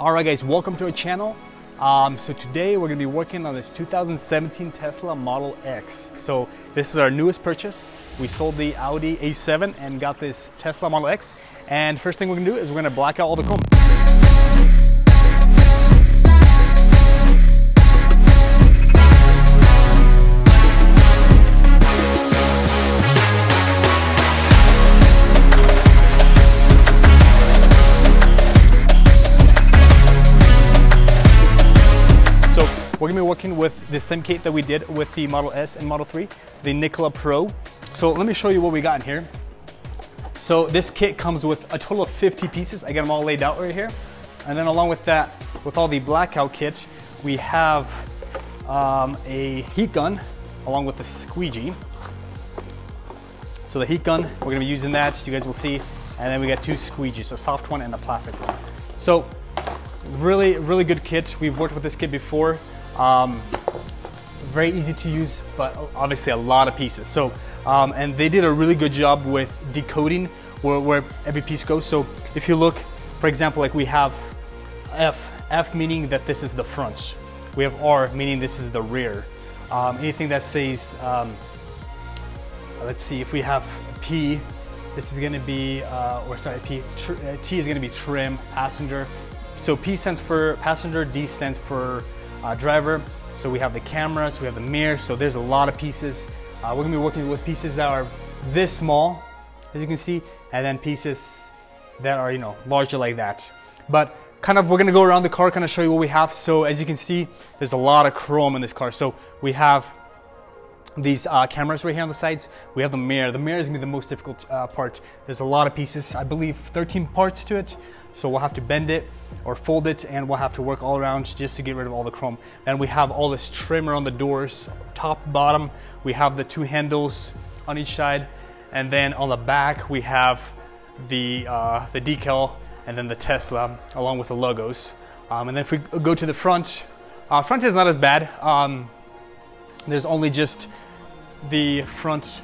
Alright guys, welcome to our channel. So today we're going to be working on this 2017 Tesla Model X. So this is our newest purchase. We sold the Audi A7 and got this Tesla Model X. And first thing we're going to do is we're going to black out all the chrome. We're gonna be working with the same kit that we did with the Model S and Model 3, the NikolaPro. So let me show you what we got in here. So this kit comes with a total of 50 pieces. I got them all laid out right here. And then along with that, with all the Blackout kits, we have a heat gun along with a squeegee. So the heat gun, we're gonna be using that, you guys will see. And then we got two squeegees, a soft one and a plastic one. So really good kit. We've worked with this kit before. Very easy to use, but obviously a lot of pieces. So, and they did a really good job with decoding where every piece goes. So if you look, for example, like we have F meaning that this is the front. We have R meaning this is the rear. Anything that says, let's see, if we have P, this is gonna be, T is gonna be trim, passenger. So P stands for passenger, D stands for driver. So we have the cameras, we have the mirror, so there's a lot of pieces. We're gonna be working with pieces that are this small, as you can see, and then pieces that are, larger like that. But kind of, we're gonna go around the car, kind of show you what we have. So as you can see, there's a lot of chrome in this car. So we have these cameras right here on the sides. We have the mirror. The mirror is gonna be the most difficult part. There's a lot of pieces, I believe 13 parts to it. So we'll have to bend it or fold it, and we'll have to work all around just to get rid of all the chrome. Then we have all this trimmer on the doors, top, bottom. We have the two handles on each side. And then on the back, we have the decal and then the Tesla along with the logos. And then if we go to the front, front is not as bad. There's only just the front,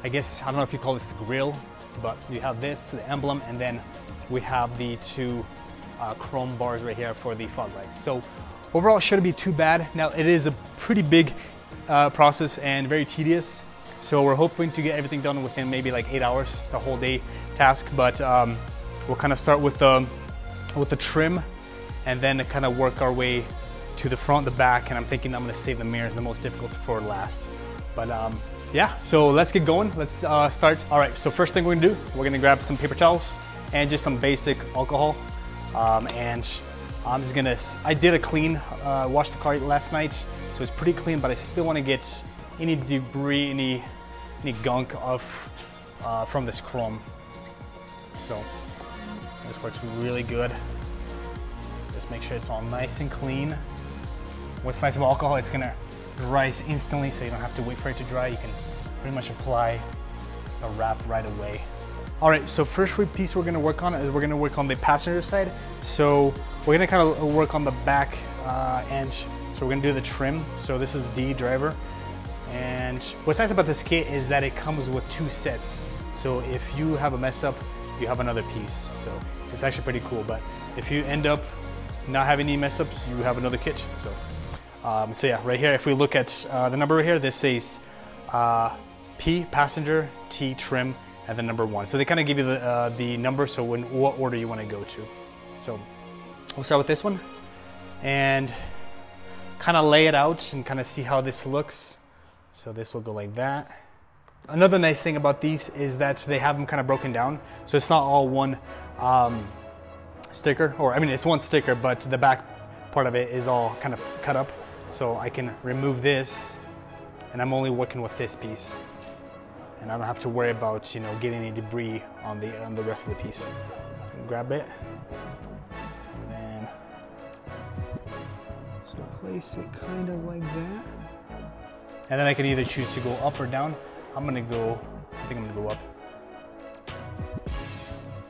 I guess, I don't know if you call this the grille, but you have this, the emblem, and then we have the two chrome bars right here for the fog lights. So overall, it shouldn't be too bad. Now, it is a pretty big process and very tedious. So we're hoping to get everything done within maybe like 8 hours. It's a whole day task, but we'll kind of start with the trim and then kind of work our way to the front, the back, and I'm thinking I'm gonna save the mirrors, the most difficult, for last. But yeah, so let's get going. Let's start. All right, so first thing we're gonna do, we're gonna grab some paper towels and just some basic alcohol. And I'm just gonna, I did a clean, wash the car last night, so it's pretty clean, but I still wanna get any debris, any gunk from this chrome. So this works really good. Just make sure it's all nice and clean. What's nice about alcohol, it's gonna dry instantly, so you don't have to wait for it to dry. You can pretty much apply a wrap right away. All right, so first piece we're gonna work on is we're gonna work on the passenger side. So we're gonna kind of work on the back end. So we're gonna do the trim. So this is D, driver. And what's nice about this kit is that it comes with two sets. So if you have a mess up, you have another piece. So it's actually pretty cool. But if you end up not having any mess ups, you have another kit. So yeah, right here, if we look at the number right here, this says P, passenger, T, trim, and then number 1. So they kind of give you the number, so what order you want to go to. So we'll start with this one and kind of lay it out and kind of see how this looks. So this will go like that. Another nice thing about these is that they have them kind of broken down. So it's not all one sticker, or I mean, it's one sticker, but the back part of it is all kind of cut up. So I can remove this, and I'm only working with this piece. And I don't have to worry about, getting any debris on the rest of the piece. So grab it, and then place it kind of like that. And then I can either choose to go up or down. I think I'm gonna go up.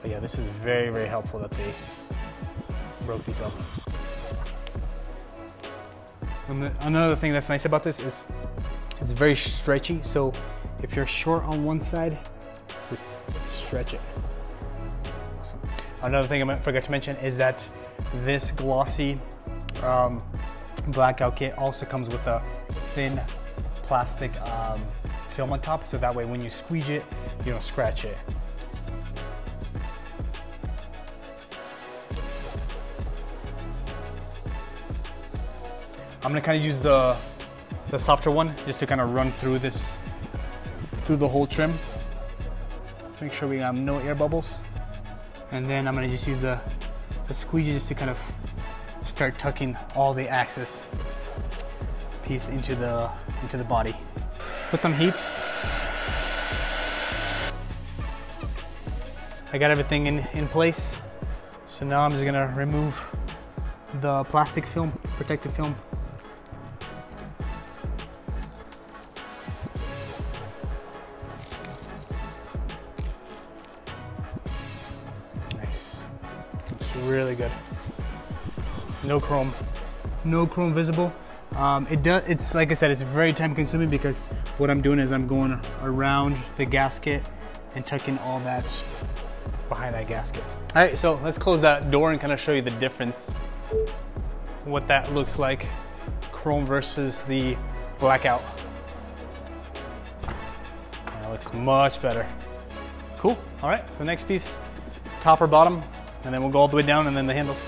But yeah, this is very helpful that they broke these up. And another thing that's nice about this is it's very stretchy. So if you're short on one side, just stretch it. Awesome. Another thing I forgot to mention is that this glossy Blackout kit also comes with a thin plastic film on top, so that way when you squeeze it, you don't scratch it. I'm gonna kind of use the softer one just to kind of run through the whole trim. Make sure we have no air bubbles. And then I'm gonna just use the squeegee just to kind of start tucking all the access piece into the body. Put some heat. I got everything in place. So now I'm just gonna remove the plastic film, protective film. Nice. It's really good. No chrome visible. It's like I said, it's very time consuming because what I'm doing is I'm going around the gasket and tucking all that behind that gasket. All right, so let's close that door and kind of show you the difference, what that looks like, chrome versus the Blackout. That looks much better. Cool, all right, so next piece, top or bottom, and then we'll go all the way down and then the handles.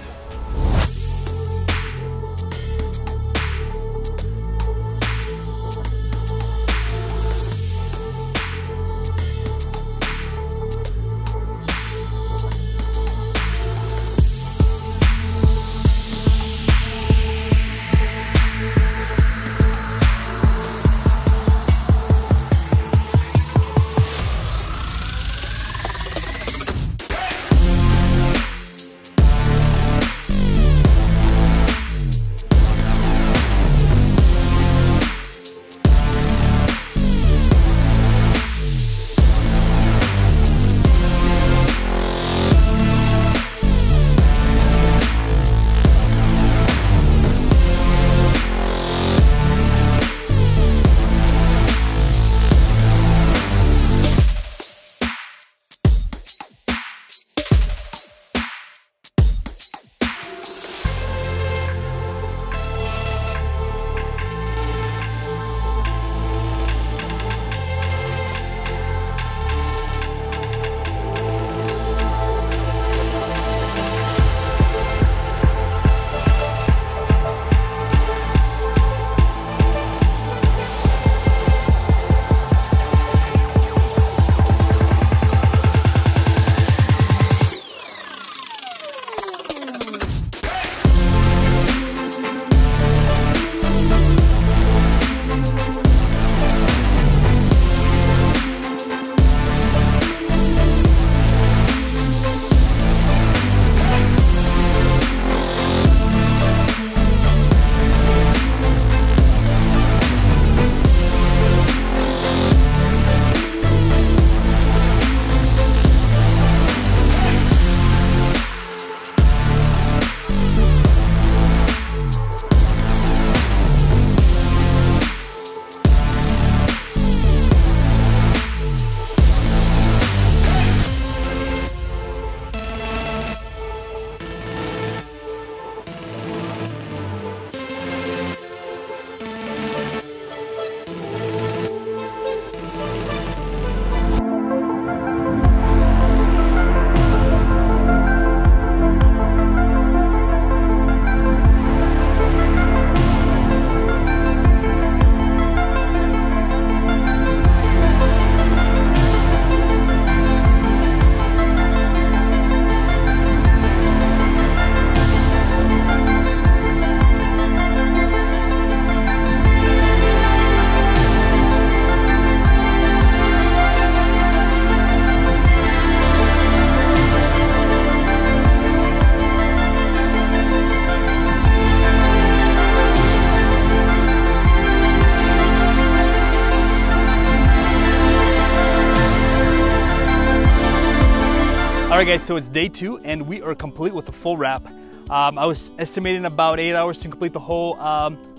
All right guys, so it's day 2 and we are complete with the full wrap. I was estimating about 8 hours to complete the whole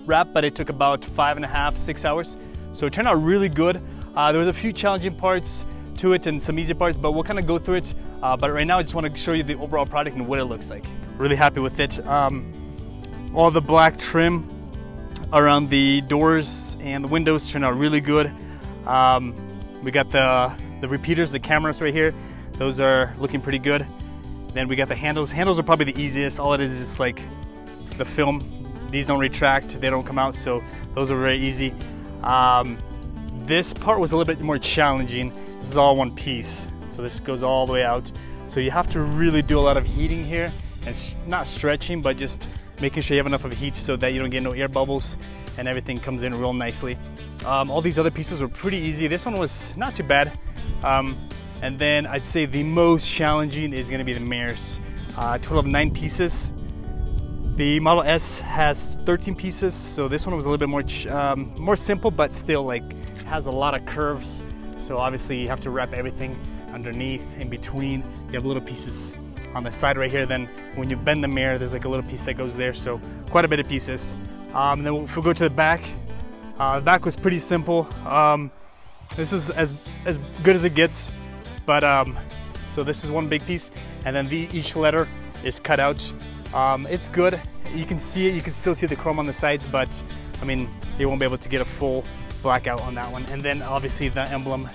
wrap, but it took about 5.5, 6 hours. So it turned out really good. There was a few challenging parts to it and some easy parts, but we'll kind of go through it. But right now I just want to show you the overall product and what it looks like. Really happy with it. All the black trim around the doors and the windows turned out really good. We got the repeaters, the cameras right here. Those are looking pretty good. Then we got the handles. Handles are probably the easiest. All it is just like the film. These don't retract, they don't come out, so those are very easy. This part was a little bit more challenging. This is all one piece, so this goes all the way out. So you have to really do a lot of heating here, and not stretching, but just making sure you have enough of heat so that you don't get no air bubbles and everything comes in real nicely. All these other pieces were pretty easy. This one was not too bad. And then I'd say the most challenging is gonna be the mirrors. A total of 9 pieces. The Model S has 13 pieces, so this one was a little bit more simple, but still like has a lot of curves. So obviously you have to wrap everything underneath, in between. You have little pieces on the side right here. Then when you bend the mirror, there's like a little piece that goes there. So quite a bit of pieces. And then if we go to the back was pretty simple. This is as good as it gets. But so this is one big piece, and then each letter is cut out. It's good. You can see it. You can still see the chrome on the sides, but I mean, you won't be able to get a full blackout on that one. And then obviously the emblem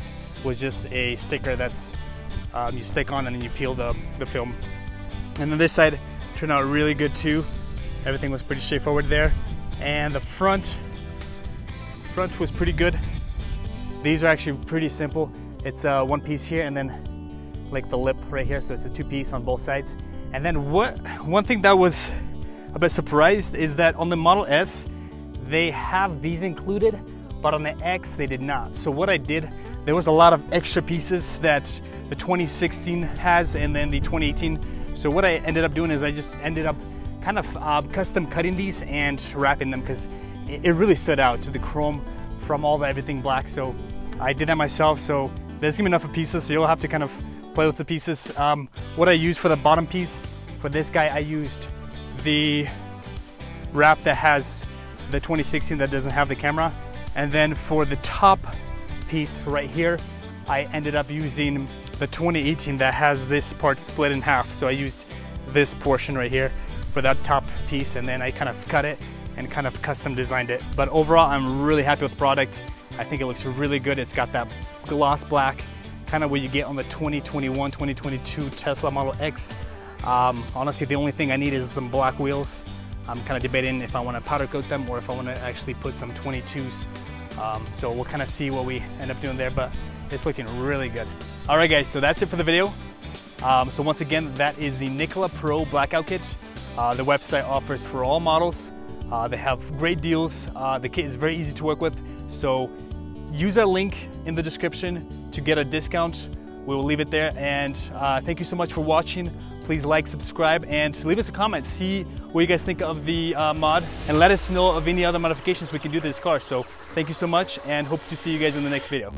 was just a sticker that's you stick on and then you peel the film. And then this side turned out really good too. Everything was pretty straightforward there. And the front was pretty good. These are actually pretty simple. It's one piece here and then like the lip right here. So it's a 2-piece on both sides. And then one thing that was a bit surprised is that on the Model S, they have these included, but on the X, they did not. So what I did, there was a lot of extra pieces that the 2016 has and then the 2018. So what I ended up doing is I just ended up kind of custom cutting these and wrapping them because it really stood out to the chrome from all the everything black. So I did that myself. So there's gonna be enough of pieces, so you'll have to kind of play with the pieces. What I used for the bottom piece, for this guy, I used the wrap that has the 2016 that doesn't have the camera. And then for the top piece right here, I ended up using the 2018 that has this part split in half. So I used this portion right here for that top piece, and then I kind of cut it and kind of custom designed it. But overall, I'm really happy with the product. I think it looks really good. It's got that gloss black, kind of what you get on the 2021, 2022 Tesla Model X. Honestly, the only thing I need is some black wheels. I'm kind of debating if I want to powder coat them or if I want to actually put some 22s. So we'll kind of see what we end up doing there, but it's looking really good. All right, guys, so that's it for the video. So once again, that is the NikolaPro Blackout Kit. The website offers for all models. They have great deals. The kit is very easy to work with. So use our link in the description to get a discount. We will leave it there. And thank you so much for watching. Please like, subscribe, and leave us a comment. See what you guys think of the mod, and let us know of any other modifications we can do to this car. So thank you so much, and hope to see you guys in the next video.